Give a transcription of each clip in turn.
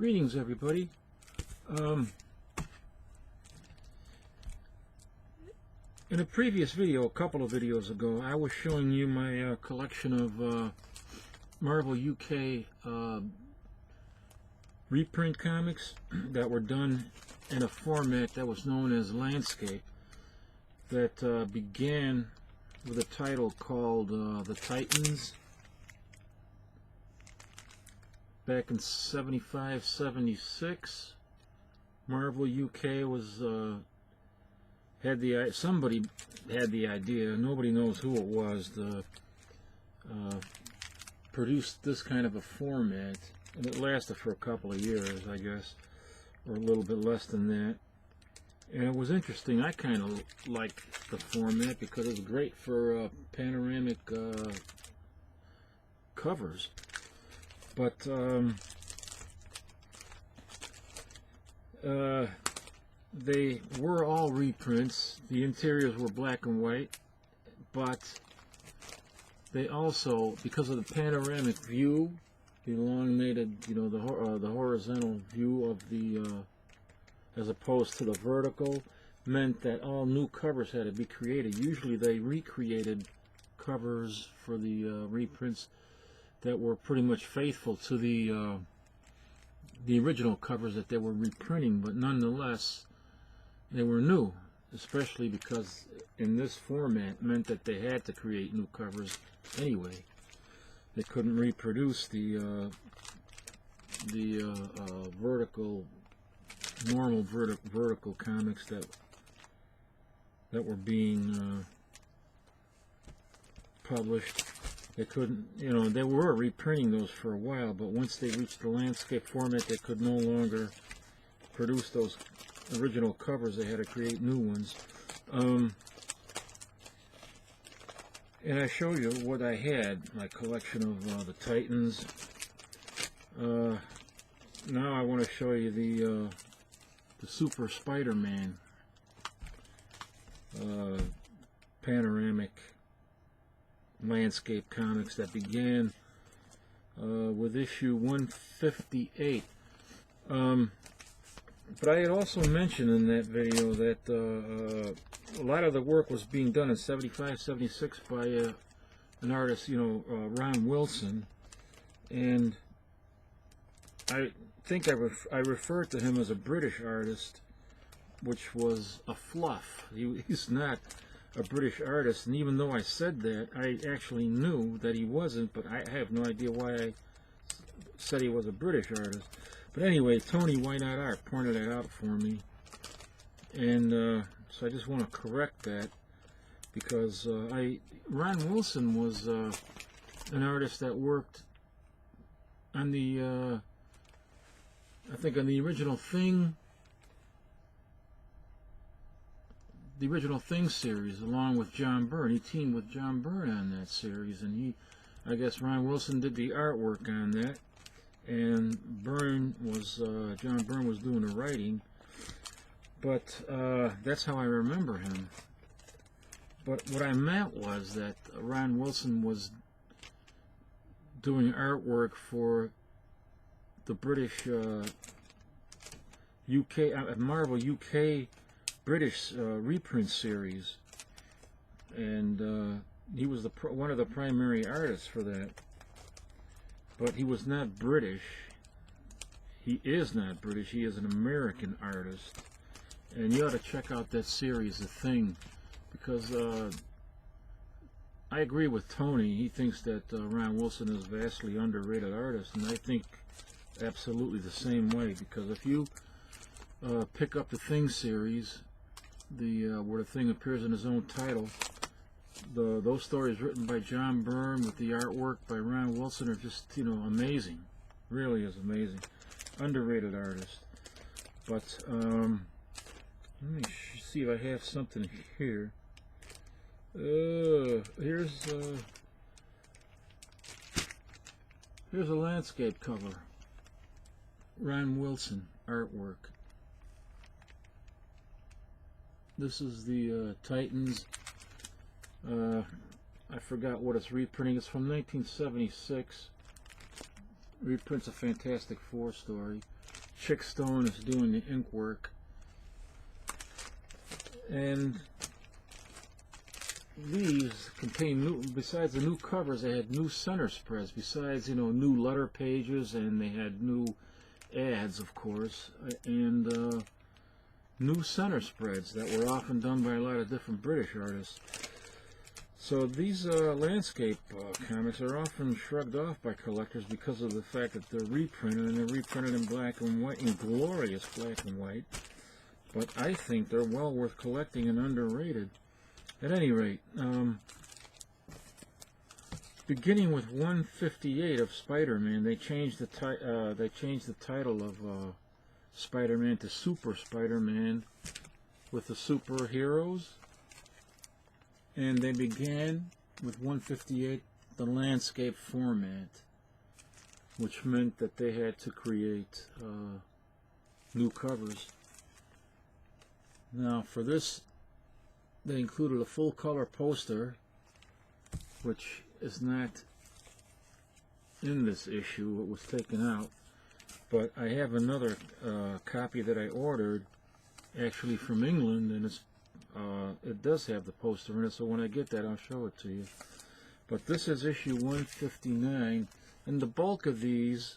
Greetings, everybody. In a previous video, a couple of videos ago, I was showing you my collection of Marvel UK reprint comics that were done in a format that was known as landscape, that began with a title called The Titans back in 75, 76. Marvel UK was somebody had the idea, nobody knows who it was, to produce this kind of a format, and it lasted for a couple of years, I guess, or a little bit less than that. And it was interesting. I kind of liked the format because it was great for panoramic covers. But they were all reprints. The interiors were black and white, but they also, because of the panoramic view, the elongated, the horizontal view of the, as opposed to the vertical, meant that all new covers had to be created. Usually they recreated covers for the reprints that were pretty much faithful to the original covers that they were reprinting, but nonetheless they were new, especially because in this format meant that they had to create new covers anyway. They couldn't reproduce the vertical comics that were being published. They couldn't, they were reprinting those for a while, but once they reached the landscape format, they could no longer produce those original covers. They had to create new ones. And I show you what I had, my collection of the Titans. Now I want to show you the Super Spider-Man panoramic landscape comics that began with issue 158. But I had also mentioned in that video that a lot of the work was being done in 75, 76 by an artist, Ron Wilson, and I think I referred to him as a British artist, which was a fluff. He's not a British artist, and even though I said that, I actually knew that he wasn't, but I have no idea why I said he was a British artist. But anyway, Tony Why Not Art pointed that out for me, and so I just want to correct that, because Ron Wilson was an artist that worked on the I think on the original Thing. The original Thing series, along with John Byrne. He teamed with John Byrne on that series, and I guess Ron Wilson did the artwork on that, and John Byrne was doing the writing. But that's how I remember him. But what I meant was that Ron Wilson was doing artwork for the British UK, Marvel UK British reprint series, and he was one of the primary artists for that. But he was not British. He is not British. He is an American artist, and you ought to check out that series, The Thing, because I agree with Tony. He thinks that Ron Wilson is a vastly underrated artist, and I think absolutely the same way, because if you pick up the Thing series, where the Thing appears in his own title, those stories written by John Byrne with the artwork by Ron Wilson are just, amazing. Really is amazing. Underrated artist. But let me see if I have something here. Here's a landscape cover. Ron Wilson artwork. This is the Titans. I forgot what it's reprinting. It's from 1976. Reprints a Fantastic Four story. Chick Stone is doing the ink work. And these contain new, besides the new covers, they had new center spreads, besides, you know, new letter pages, and they had new ads, of course, and new center spreads that were often done by a lot of different British artists. So these landscape comics are often shrugged off by collectors because of the fact that they're reprinted, and they're reprinted in black and white, in glorious black and white. But I think they're well worth collecting and underrated. At any rate, beginning with 158 of Spider-Man, they changed the title of Spider-Man to Super Spider-Man with the superheroes, and they began with 158 the landscape format, which meant that they had to create new covers. Now for this, they included a full color poster, which is not in this issue. It was taken out. But I have another copy that I ordered, actually from England, and it does have the poster in it, so when I get that I'll show it to you. But this is issue 159, and the bulk of these,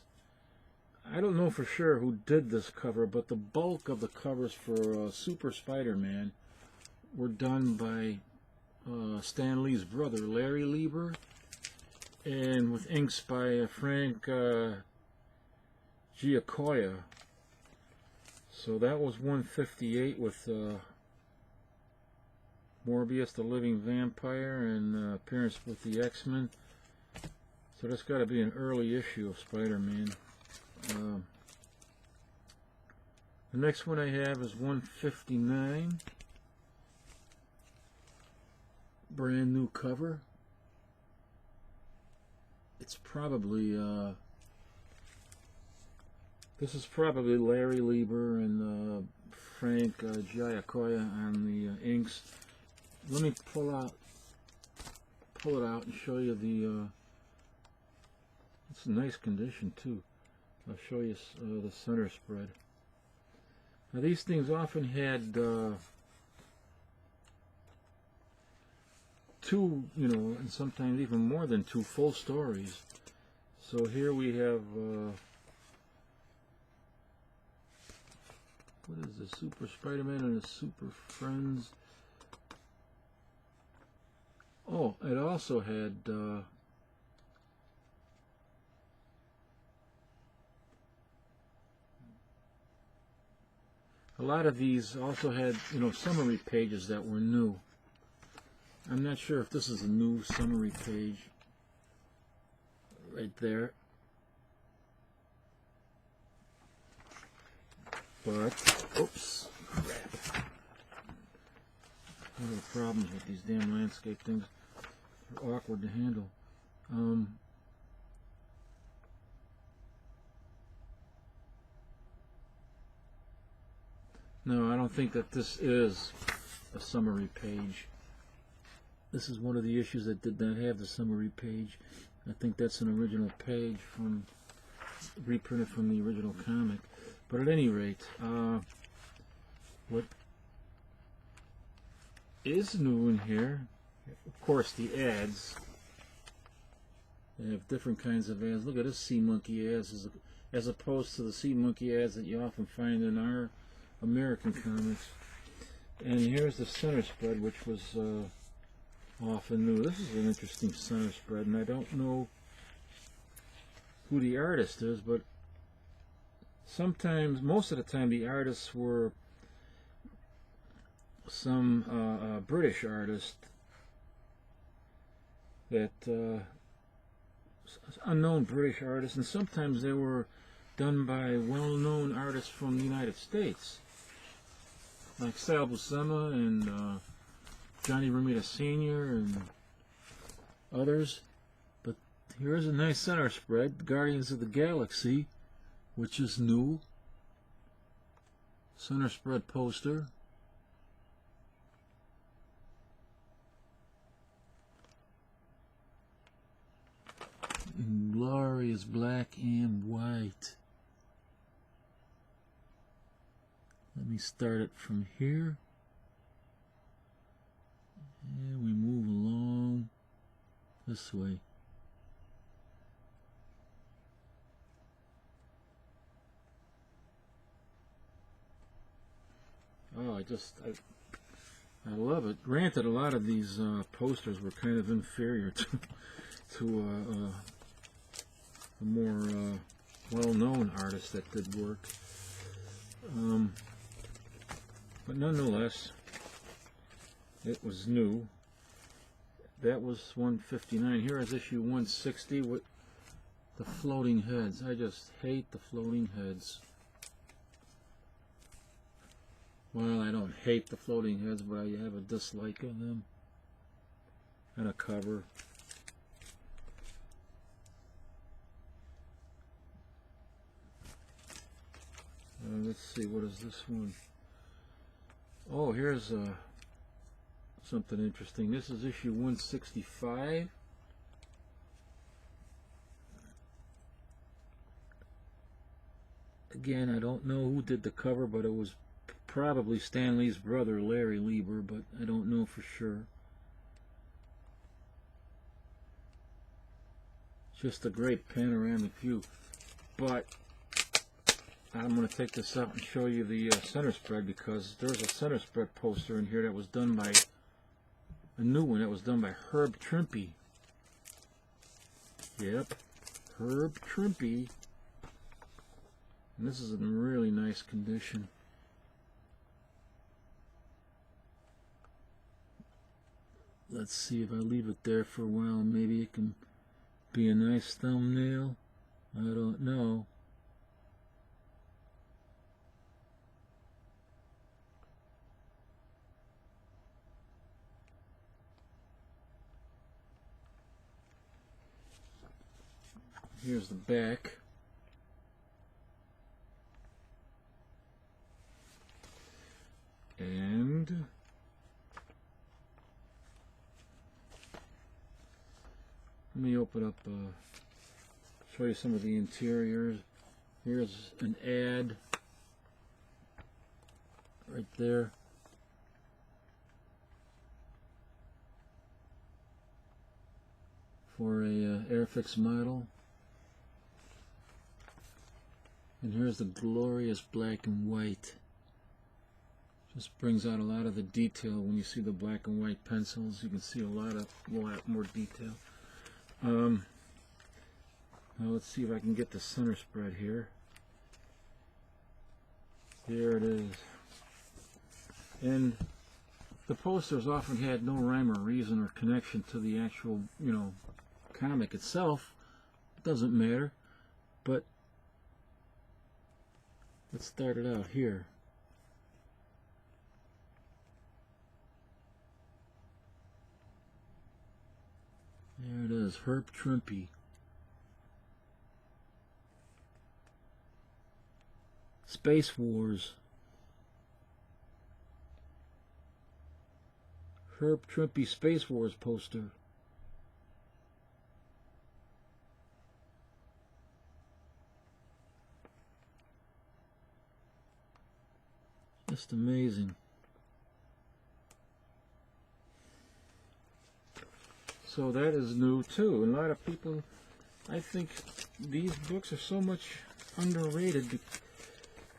I don't know for sure who did this cover, but the bulk of the covers for Super Spider-Man were done by Stan Lee's brother, Larry Lieber, and with inks by Frank Giacoia. So that was 158 with Morbius, the Living Vampire, and appearance with the X-Men. So that's got to be an early issue of Spider-Man. The next one I have is 159. Brand new cover. It's probably this is probably Larry Lieber and Frank Giacoia on the inks. Let me pull it out and show you the it's in nice condition too. I'll show you the center spread. Now these things often had two, you know, and sometimes even more than two full stories. So here we have what is the Super Spider-Man and the Super Friends? Oh, it also had a lot of these also had, you know, summary pages that were new. I'm not sure if this is a new summary page right there, but oops, crap. One of the problems with these damn landscape things, they're awkward to handle. No, I don't think that this is a summary page. This is one of the issues that did not have the summary page. I think that's an original page from reprinted from the original comic. But at any rate, what is new in here, of course, the ads. They have different kinds of ads. Look at this Sea Monkey ads as opposed to the Sea Monkey ads that you often find in our American comics. And here's the center spread, which was often new. This is an interesting center spread, and I don't know who the artist is, but sometimes, most of the time, the artists were some British artist that unknown British artists, and sometimes they were done by well-known artists from the United States, like Sal Buscema and Johnny Romita Sr. and others. But here's a nice center spread, Guardians of the Galaxy, which is new. Center spread poster. In glorious black and white. Let me start it from here. And we move along this way. Oh, I love it. Granted, a lot of these posters were kind of inferior to the more well-known artists that did work. But nonetheless, it was new. That was 159. Here is issue 160 with the floating heads. I just hate the floating heads. Well, I don't hate the floating heads, but I have a dislike of them. And a cover. Let's see, what is this one? Oh, here's something interesting. This is issue 165. Again, I don't know who did the cover, but it was probably Stan Lee's brother, Larry Lieber, but I don't know for sure. Just a great panoramic view. But I'm going to take this out and show you the center spread, because there's a center spread poster in here that was done by a new one that was done by Herb Trimpe. Yep, Herb Trimpe. And this is in really nice condition. Let's see, if I leave it there for a while, maybe it can be a nice thumbnail. I don't know. Here's the back. And let me open up, show you some of the interiors. Here's an ad right there. For a Airfix model. And here's the glorious black and white. Just brings out a lot of the detail. When you see the black and white pencils, you can see a lot more detail. Now let's see if I can get the center spread here. Here it is. And the posters often had no rhyme or reason or connection to the actual, comic itself. It doesn't matter. But let's start it out here. There it is, Herb Trimpe. Space Wars. Herb Trimpe Space Wars poster. Just amazing. So that is new too. And a lot of people, I think these books are so much underrated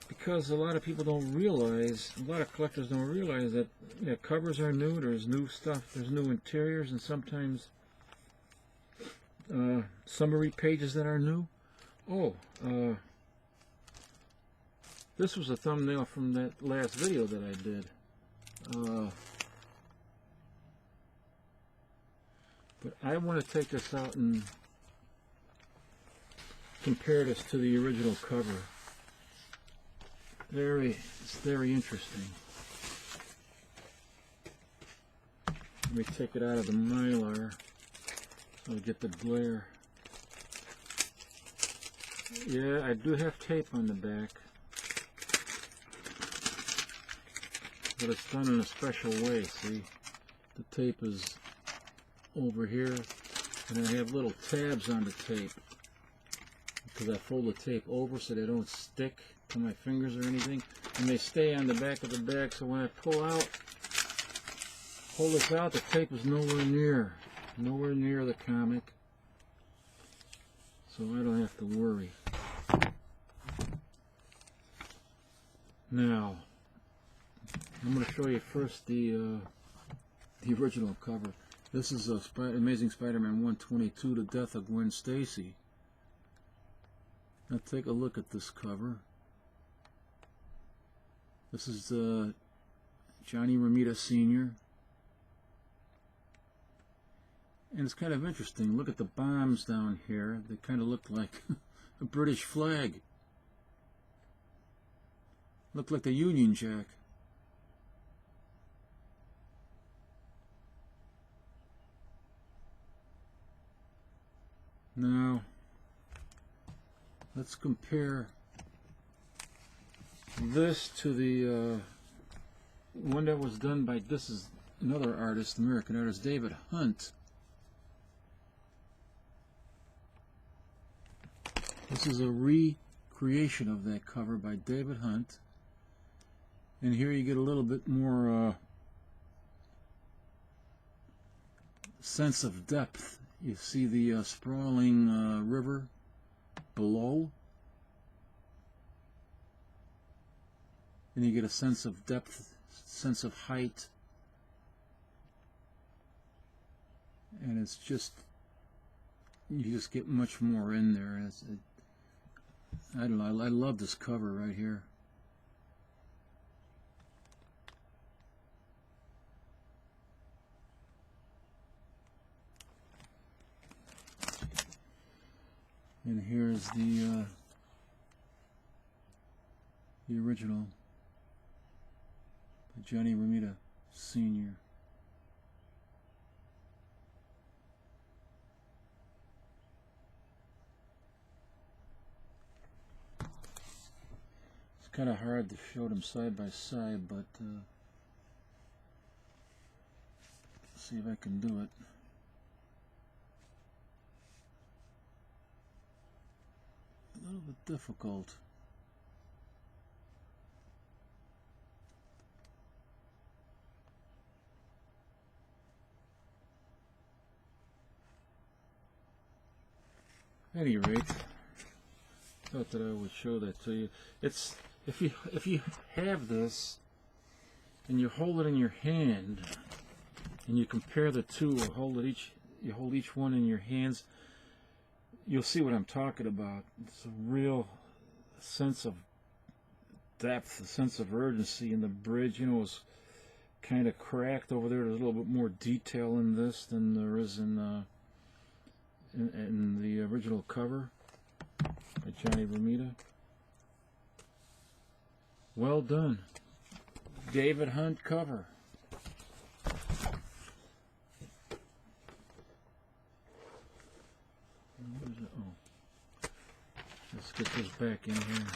because a lot of people don't realize, a lot of collectors don't realize that covers are new, there's new stuff, there's new interiors, and sometimes summary pages that are new. Oh, this was a thumbnail from that last video that I did. But I want to take this out and compare this to the original cover. It's very interesting. Let me take it out of the Mylar so I get the glare. Yeah, I do have tape on the back, but it's done in a special way. See, the tape is over here, and I have little tabs on the tape. because I fold the tape over so they don't stick to my fingers or anything, and they stay on the back of the bag, so when I pull this out, the tape is nowhere near the comic, so I don't have to worry. Now, I'm going to show you first the original cover. This is Amazing Spider-Man 122, The Death of Gwen Stacy. Now take a look at this cover. This is Johnny Romita Sr. And it's kind of interesting. Look at the bombs down here. They kind of look like a British flag. Look like the Union Jack. Now, let's compare this to the one that was done by, this is another artist, American artist, David Hunt. This is a recreation of that cover by David Hunt. And here you get a little bit more sense of depth. You see the sprawling river below. And you get a sense of depth, sense of height. And it's just, you just get much more in there. I don't know, I love this cover right here. And here's the original by Johnny Romita Sr. It's kind of hard to show them side by side, but see if I can do it. A little bit difficult. At any rate, thought that I would show that to you. It's if you have this and you hold it in your hand and you compare the two, or you hold each one in your hands, you'll see what I'm talking about. It's a real sense of depth, a sense of urgency in the bridge. You know, it's kind of cracked over there. There's a little bit more detail in this than there is in the original cover by Johnny Romita. Well done. David Hunt cover. Oh. Let's get this back in here.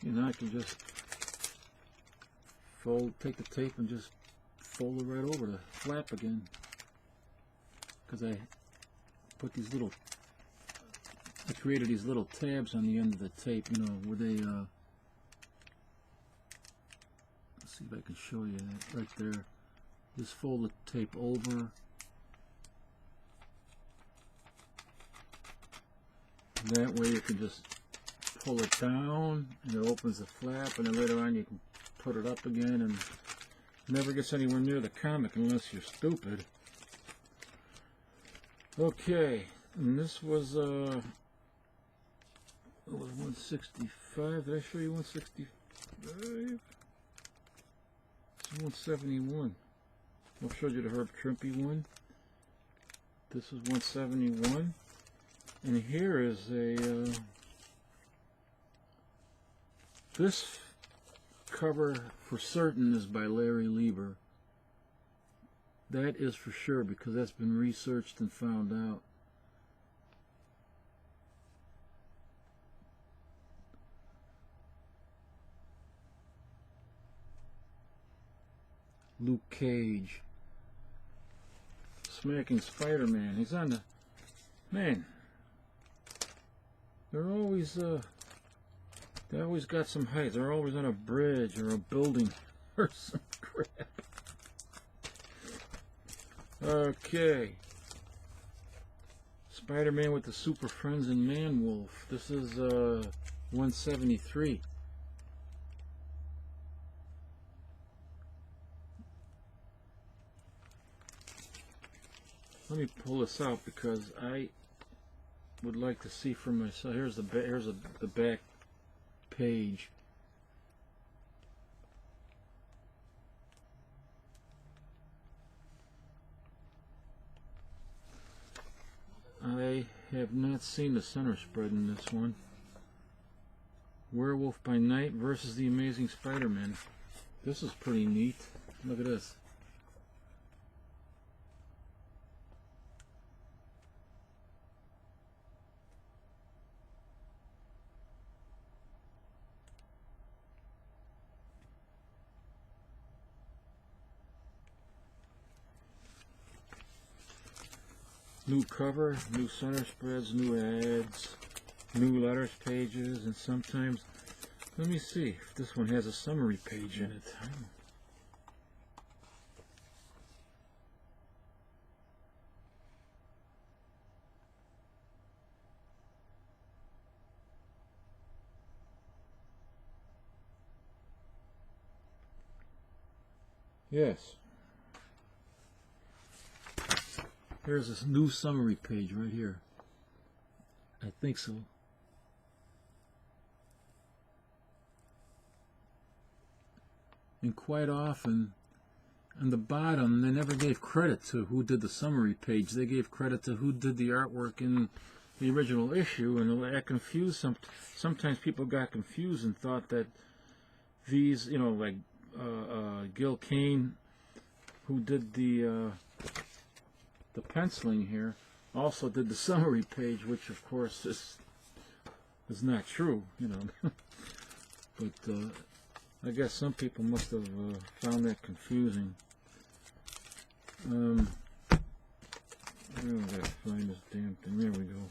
You know, I can just take the tape and just fold it right over the flap again, because I put these little, I created these little tabs on the end of the tape, you know, where they, let's see if I can show you that right there. Just fold the tape over. That way you can just pull it down and it opens the flap, and then later on you can put it up again, and never gets anywhere near the comic unless you're stupid. Okay, and this was 165. Did I show you 165? It's 171. I showed you the Herb Trimpe one. This is 171, and here is a this cover for certain is by Larry Lieber. That is for sure, because that's been researched and found out. Luke Cage. Smacking Spider-Man. He's on the... Man. They're always, they always got some height. They're always on a bridge or a building or some crap. Okay. Spider-Man with the Super Friends and Man-Wolf. This is, 173. Let me pull this out because I would like to see for myself. Here's the back page. I have not seen the center spread in this one. Werewolf by Night versus the Amazing Spider-Man. This is pretty neat. Look at this. New cover, new center spreads, new ads, new letters pages, and sometimes, let me see if this one has a summary page in it. Yes. Here's this new summary page right here. I think so. And quite often, on the bottom, they never gave credit to who did the summary page. They gave credit to who did the artwork in the original issue, and that confused sometimes people got confused and thought that these, you know, like Gil Kane, who did the penciling here, also did the summary page, which of course is not true, you know. But I guess some people must have found that confusing. I gotta find this damn thing. There we go.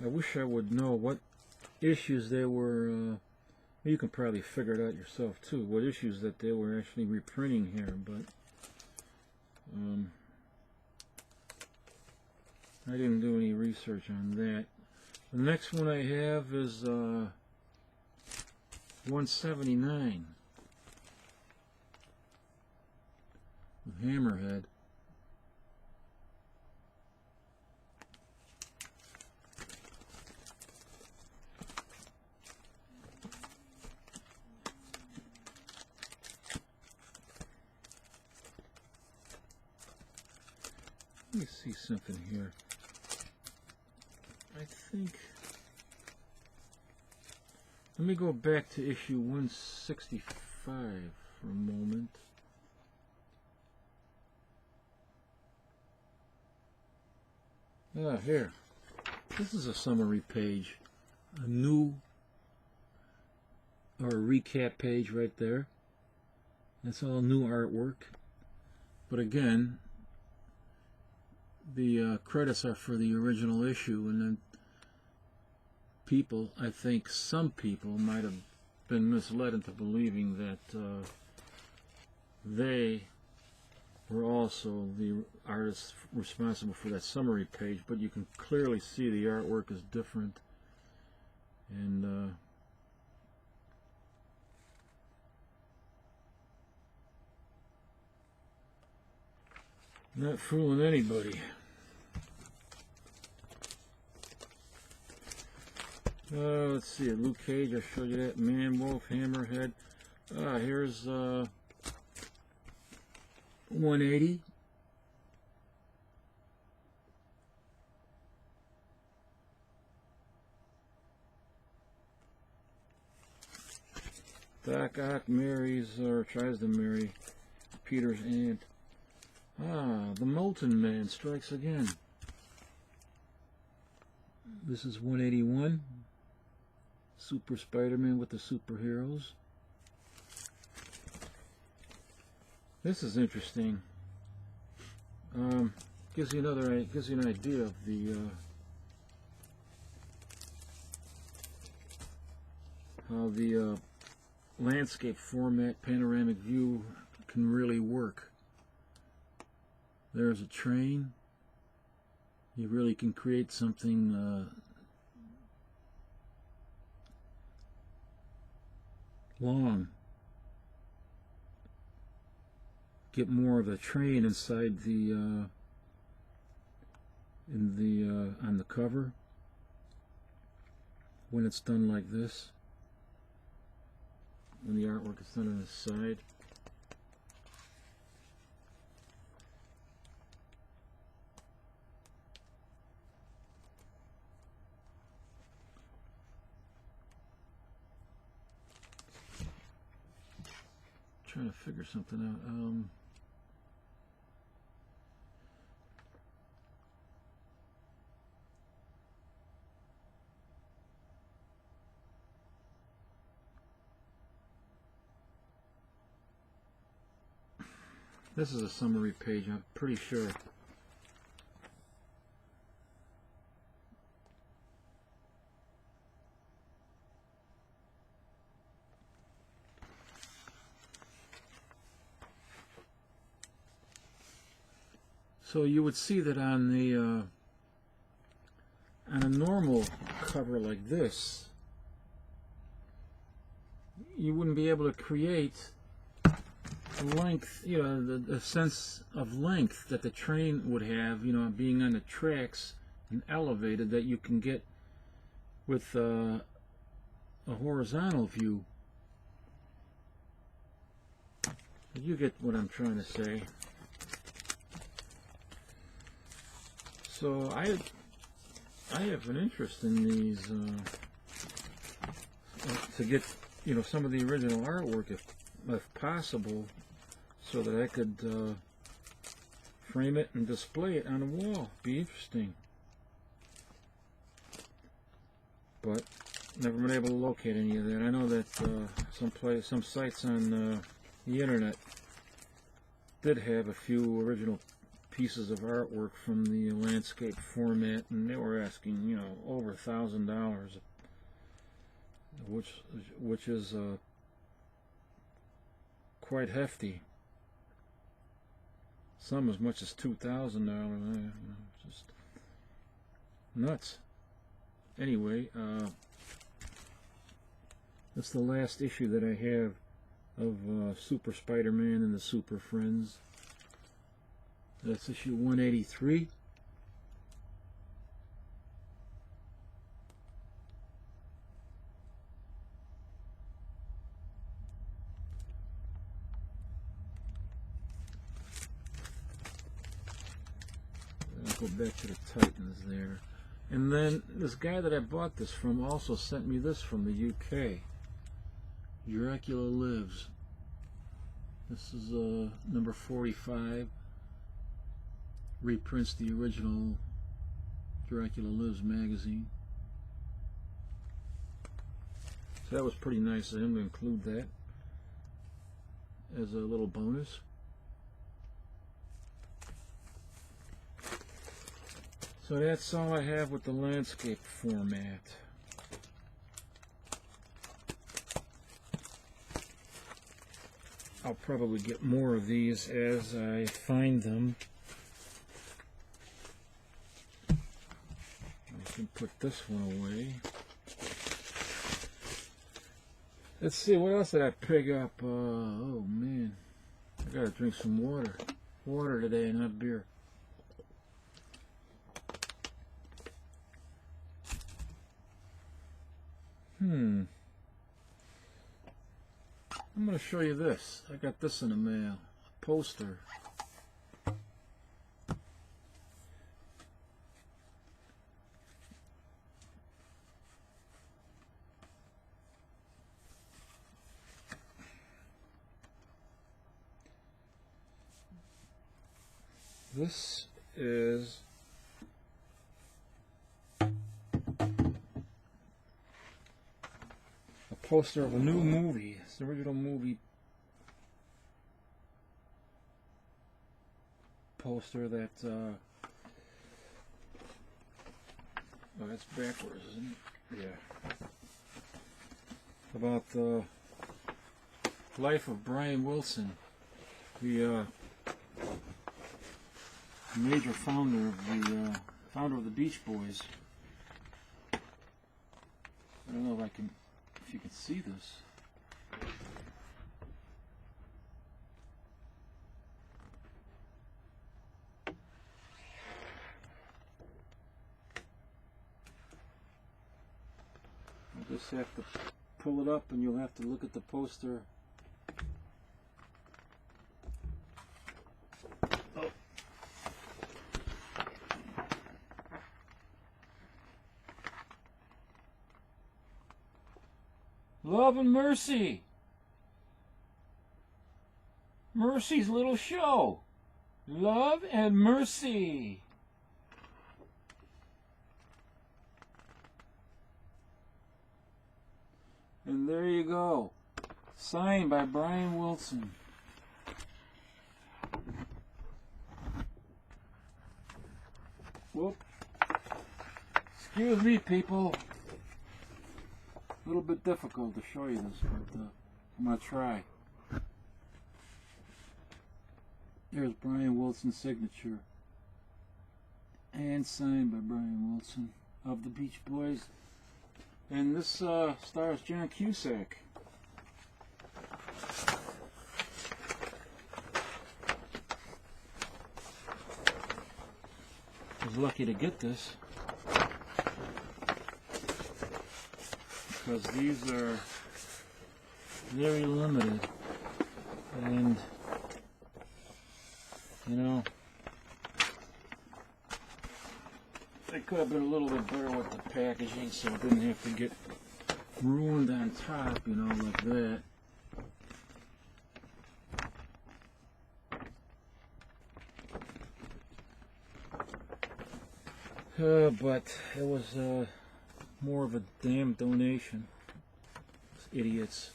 I wish I would know what issues they were, you can probably figure it out yourself too, what issues that they were actually reprinting here, but I didn't do any research on that. The next one I have is 179 with Hammerhead. Let me see something here. I think... Let me go back to issue 165 for a moment. Ah, here. This is a summary page. A new, or a recap page right there. That's all new artwork. But again, the credits are for the original issue, and then people, I think some people might have been misled into believing that they were also the artists responsible for that summary page, but you can clearly see the artwork is different, and not fooling anybody. Let's see, Luke Cage, I showed you that. Man-Wolf, Hammerhead. Here's 180. Doc Ock marries, or tries to marry, Peter's aunt. The Molten Man strikes again. This is 181. Super Spider-Man with the superheroes. This is interesting. Gives you an idea of the how the landscape format panoramic view can really work. There's a train. You really can create something long. Get more of the train inside the on the cover when it's done like this. When the artwork is done on the side. Trying to figure something out. This is a summary page, I'm pretty sure. So you would see that on the on a normal cover like this, you wouldn't be able to create length, you know, the sense of length that the train would have, you know, being on the tracks and elevated, that you can get with a horizontal view. You get what I'm trying to say. So I have an interest in these to get, you know, some of the original artwork if possible, so that I could frame it and display it on a wall. Be interesting. But never been able to locate any of that. I know that some sites on the internet did have a few original pieces of artwork from the landscape format, and they were asking, you know, over $1,000, which is quite hefty. Some as much as $2,000. Just nuts. Anyway, that's the last issue that I have of Super Spider-Man and the Super Friends. That's issue 183. I'll go back to the Titans there. And then this guy that I bought this from also sent me this from the UK. Dracula Lives. This is number 45. Reprints the original Dracula Lives magazine. So that was pretty nice of him to include that as a little bonus. So that's all I have with the landscape format. I'll probably get more of these as I find them. I can put this one away. Let's see, what else did I pick up? Oh man, I gotta drink some water. Water today, not beer. I'm going to show you this. I got this in the mail. A poster. This is poster of a new movie. It's the original movie poster that, oh, that's backwards, isn't it? Yeah. About the life of Brian Wilson, the major founder of the Beach Boys. I don't know if you can see this. You'll just have to pull it up and you'll have to look at the poster. Oh. Love and Mercy. Mercy's little show. Love and Mercy. And there you go. Signed by Brian Wilson. Whoop. Excuse me, people. A little bit difficult to show you this, but I'm going to try. There's Brian Wilson's signature. And signed by Brian Wilson of the Beach Boys. And this stars John Cusack. I was lucky to get this because these are very limited, and you know, they could have been a little bit better with the packaging so it didn't have to get ruined on top, you know, like that. But it was more of a damn donation. Those idiots.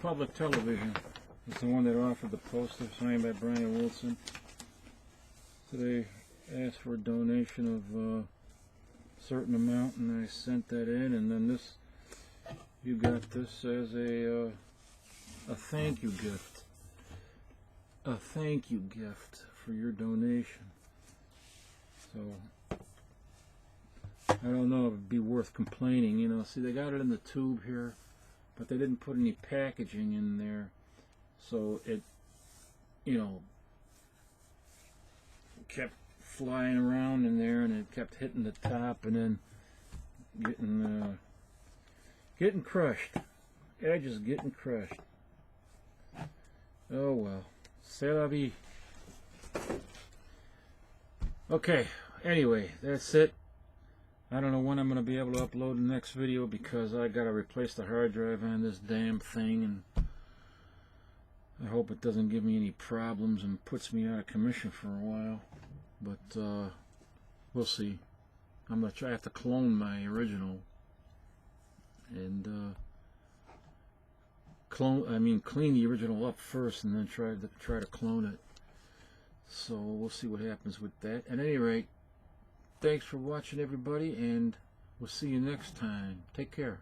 Public Television is the one that offered the poster, signed by Brian Wilson. So they asked for a donation of a certain amount, and I sent that in. And then this, you got this as a thank you gift. A thank you gift for your donation. So I don't know if it'd be worth complaining, you know. See, they got it in the tube here, but they didn't put any packaging in there, so it, you know, kept flying around in there, and it kept hitting the top and then getting crushed. Edges getting crushed. Oh well. C'est la vie. Okay, anyway, that's it. I don't know when I'm going to be able to upload the next video because I got to replace the hard drive on this damn thing, and I hope it doesn't give me any problems and puts me out of commission for a while. But we'll see. I'm going to try to clone my original and clean the original up first and then try to clone it. So we'll see what happens with that. At any rate, thanks for watching, everybody, and we'll see you next time. Take care.